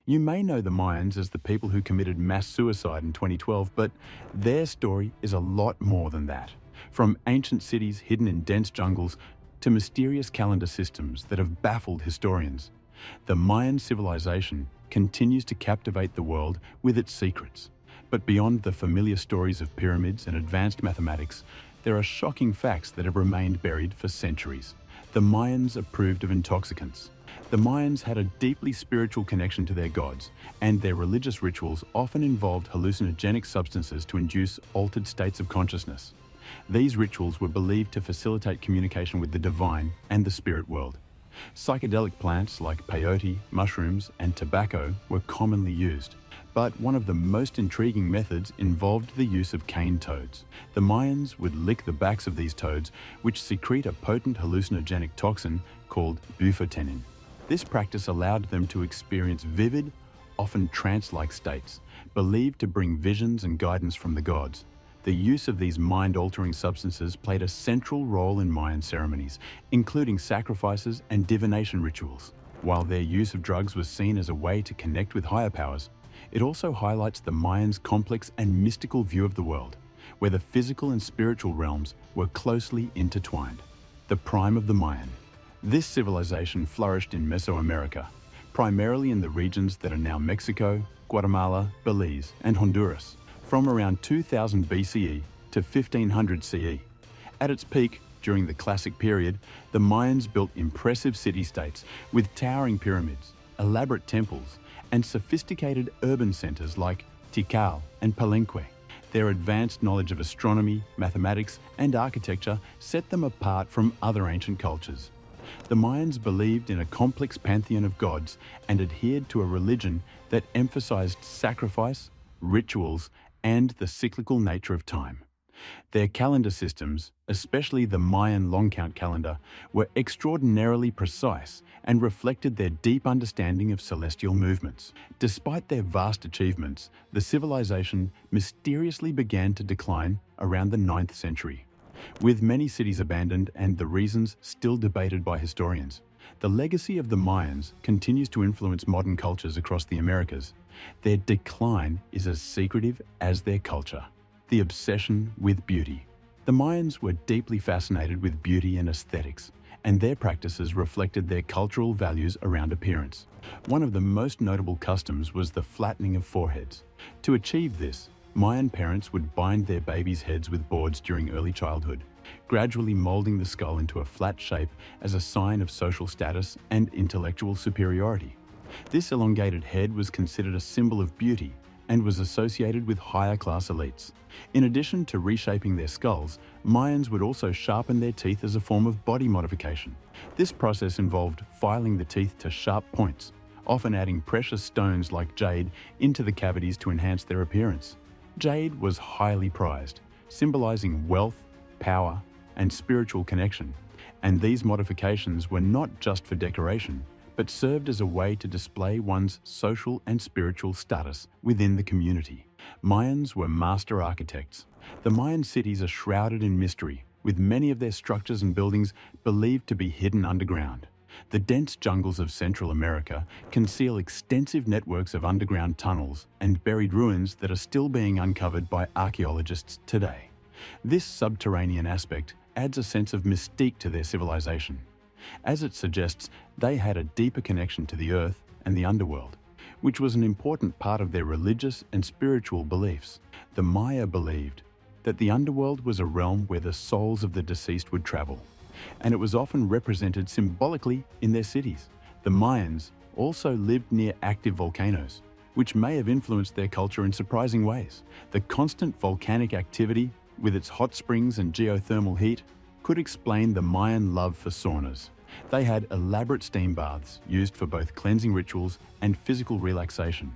You may know the Mayans as the people who committed mass suicide in 2012, but their story is a lot more than that. From ancient cities hidden in dense jungles to mysterious calendar systems that have baffled historians, the Mayan civilization continues to captivate the world with its secrets. But beyond the familiar stories of pyramids and advanced mathematics, there are shocking facts that have remained buried for centuries. The Mayans approved of intoxicants. The Mayans had a deeply spiritual connection to their gods, and their religious rituals often involved hallucinogenic substances to induce altered states of consciousness. These rituals were believed to facilitate communication with the divine and the spirit world. Psychedelic plants like peyote, mushrooms, and tobacco were commonly used, but one of the most intriguing methods involved the use of cane toads. The Mayans would lick the backs of these toads, which secrete a potent hallucinogenic toxin called bufotenin. This practice allowed them to experience vivid, often trance-like states, believed to bring visions and guidance from the gods. The use of these mind-altering substances played a central role in Mayan ceremonies, including sacrifices and divination rituals. While their use of drugs was seen as a way to connect with higher powers, it also highlights the Mayans' complex and mystical view of the world, where the physical and spiritual realms were closely intertwined. The prime of the Mayan. This civilization flourished in Mesoamerica, primarily in the regions that are now Mexico, Guatemala, Belize, and Honduras, from around 2000 BCE to 1500 CE. At its peak, during the Classic period, the Mayans built impressive city-states with towering pyramids, elaborate temples, and sophisticated urban centers like Tikal and Palenque. Their advanced knowledge of astronomy, mathematics, and architecture set them apart from other ancient cultures. The Mayans believed in a complex pantheon of gods and adhered to a religion that emphasized sacrifice, rituals, and the cyclical nature of time. Their calendar systems, especially the Mayan long count calendar, were extraordinarily precise and reflected their deep understanding of celestial movements. Despite their vast achievements, the civilization mysteriously began to decline around the 9th century. With many cities abandoned and the reasons still debated by historians, the legacy of the Mayans continues to influence modern cultures across the Americas. Their decline is as secretive as their culture. The obsession with beauty. The Mayans were deeply fascinated with beauty and aesthetics, and their practices reflected their cultural values around appearance. One of the most notable customs was the flattening of foreheads. To achieve this, Mayan parents would bind their babies' heads with boards during early childhood, gradually molding the skull into a flat shape as a sign of social status and intellectual superiority. This elongated head was considered a symbol of beauty and was associated with higher-class elites. In addition to reshaping their skulls, Mayans would also sharpen their teeth as a form of body modification. This process involved filing the teeth to sharp points, often adding precious stones like jade into the cavities to enhance their appearance. Jade was highly prized, symbolizing wealth, power, and spiritual connection, and these modifications were not just for decoration, but served as a way to display one's social and spiritual status within the community. Mayans were master architects. The Mayan cities are shrouded in mystery, with many of their structures and buildings believed to be hidden underground. The dense jungles of Central America conceal extensive networks of underground tunnels and buried ruins that are still being uncovered by archaeologists today. This subterranean aspect adds a sense of mystique to their civilization, as it suggests they had a deeper connection to the earth and the underworld, which was an important part of their religious and spiritual beliefs. The Maya believed that the underworld was a realm where the souls of the deceased would travel, and it was often represented symbolically in their cities. The Mayans also lived near active volcanoes, which may have influenced their culture in surprising ways. The constant volcanic activity, with its hot springs and geothermal heat, could explain the Mayan love for saunas. They had elaborate steam baths used for both cleansing rituals and physical relaxation,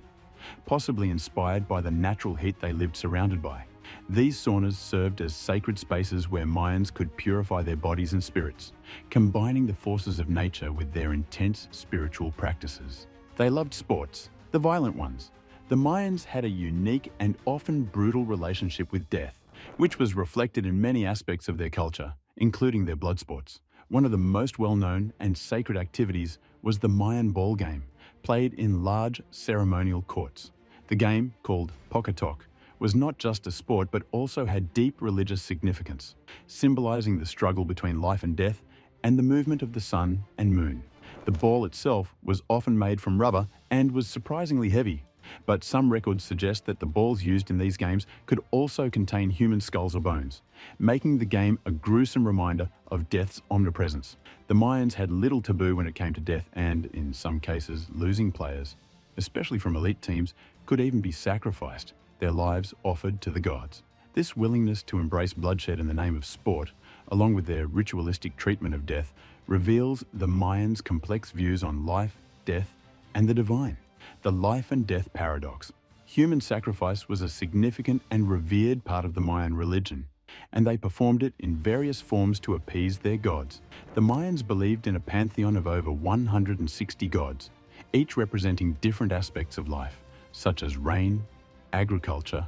possibly inspired by the natural heat they lived surrounded by. These saunas served as sacred spaces where Mayans could purify their bodies and spirits, combining the forces of nature with their intense spiritual practices. They loved sports, the violent ones. The Mayans had a unique and often brutal relationship with death, which was reflected in many aspects of their culture, including their blood sports. One of the most well-known and sacred activities was the Mayan ball game, played in large ceremonial courts. The game, called Pocketok, was not just a sport but also had deep religious significance, symbolizing the struggle between life and death and the movement of the sun and moon. The ball itself was often made from rubber and was surprisingly heavy, but some records suggest that the balls used in these games could also contain human skulls or bones, making the game a gruesome reminder of death's omnipresence. The Mayans had little taboo when it came to death, and in some cases, losing players, especially from elite teams, could even be sacrificed, their lives offered to the gods. This willingness to embrace bloodshed in the name of sport, along with their ritualistic treatment of death, reveals the Mayans' complex views on life, death, and the divine. The life and death paradox. Human sacrifice was a significant and revered part of the Mayan religion, and they performed it in various forms to appease their gods. The Mayans believed in a pantheon of over 160 gods, each representing different aspects of life, such as rain, agriculture,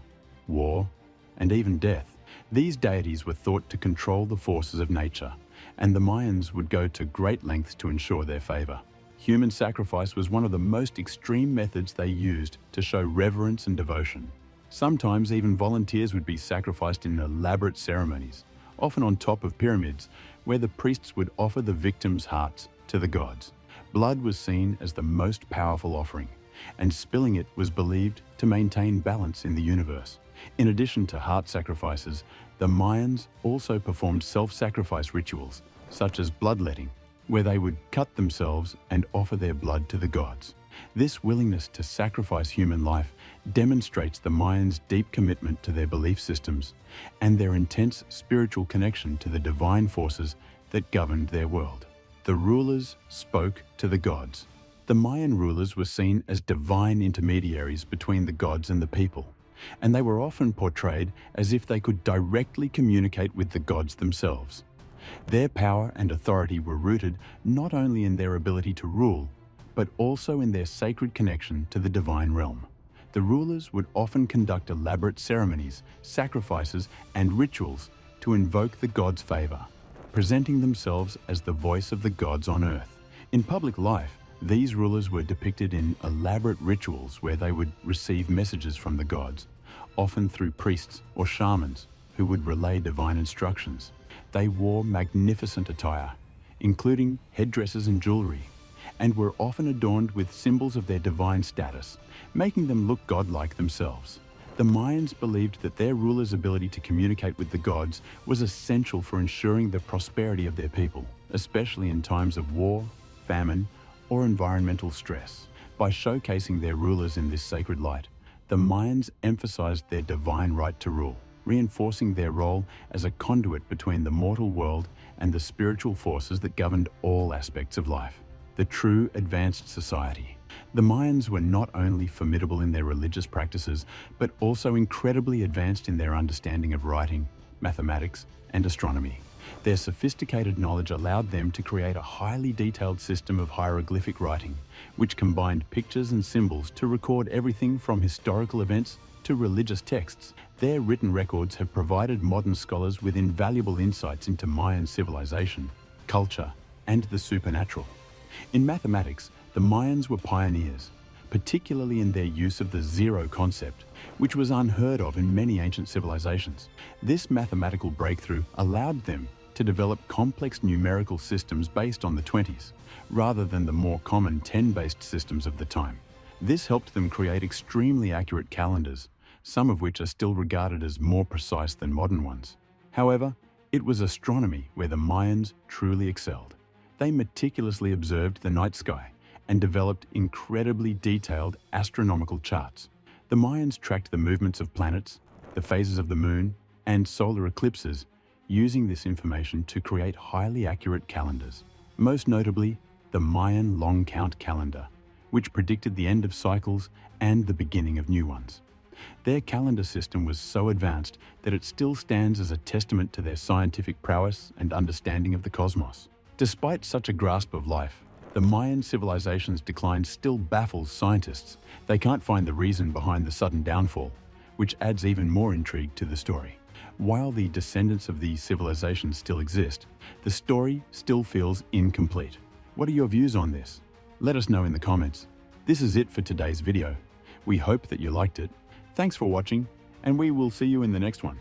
war, and even death. These deities were thought to control the forces of nature, and the Mayans would go to great lengths to ensure their favor. Human sacrifice was one of the most extreme methods they used to show reverence and devotion. Sometimes even volunteers would be sacrificed in elaborate ceremonies, often on top of pyramids, where the priests would offer the victims' hearts to the gods. Blood was seen as the most powerful offering, and spilling it was believed to maintain balance in the universe. In addition to heart sacrifices, the Mayans also performed self-sacrifice rituals, such as bloodletting, where they would cut themselves and offer their blood to the gods. This willingness to sacrifice human life demonstrates the Mayans' deep commitment to their belief systems and their intense spiritual connection to the divine forces that governed their world. The rulers spoke to the gods. The Mayan rulers were seen as divine intermediaries between the gods and the people, and they were often portrayed as if they could directly communicate with the gods themselves. Their power and authority were rooted not only in their ability to rule, but also in their sacred connection to the divine realm. The rulers would often conduct elaborate ceremonies, sacrifices, and rituals to invoke the gods' favor, presenting themselves as the voice of the gods on earth. In public life, these rulers were depicted in elaborate rituals where they would receive messages from the gods, often through priests or shamans who would relay divine instructions. They wore magnificent attire, including headdresses and jewelry, and were often adorned with symbols of their divine status, making them look godlike themselves. The Mayans believed that their rulers' ability to communicate with the gods was essential for ensuring the prosperity of their people, especially in times of war, famine, or environmental stress. By showcasing their rulers in this sacred light, the Mayans emphasized their divine right to rule, reinforcing their role as a conduit between the mortal world and the spiritual forces that governed all aspects of life. The true advanced society. The Mayans were not only formidable in their religious practices, but also incredibly advanced in their understanding of writing, mathematics, and astronomy. Their sophisticated knowledge allowed them to create a highly detailed system of hieroglyphic writing, which combined pictures and symbols to record everything from historical events to religious texts. Their written records have provided modern scholars with invaluable insights into Mayan civilization, culture, and the supernatural. In mathematics, the Mayans were pioneers, particularly in their use of the zero concept, which was unheard of in many ancient civilizations. This mathematical breakthrough allowed them to develop complex numerical systems based on the 20s, rather than the more common 10-based systems of the time. This helped them create extremely accurate calendars, some of which are still regarded as more precise than modern ones. However, it was astronomy where the Mayans truly excelled. They meticulously observed the night sky and developed incredibly detailed astronomical charts. The Mayans tracked the movements of planets, the phases of the moon, and solar eclipses, using this information to create highly accurate calendars. Most notably, the Mayan long count calendar, which predicted the end of cycles and the beginning of new ones. Their calendar system was so advanced that it still stands as a testament to their scientific prowess and understanding of the cosmos. Despite such a grasp of life, the Mayan civilization's decline still baffles scientists. They can't find the reason behind the sudden downfall, which adds even more intrigue to the story. While the descendants of these civilizations still exist, the story still feels incomplete. What are your views on this? Let us know in the comments. This is it for today's video. We hope that you liked it. Thanks for watching, and we will see you in the next one.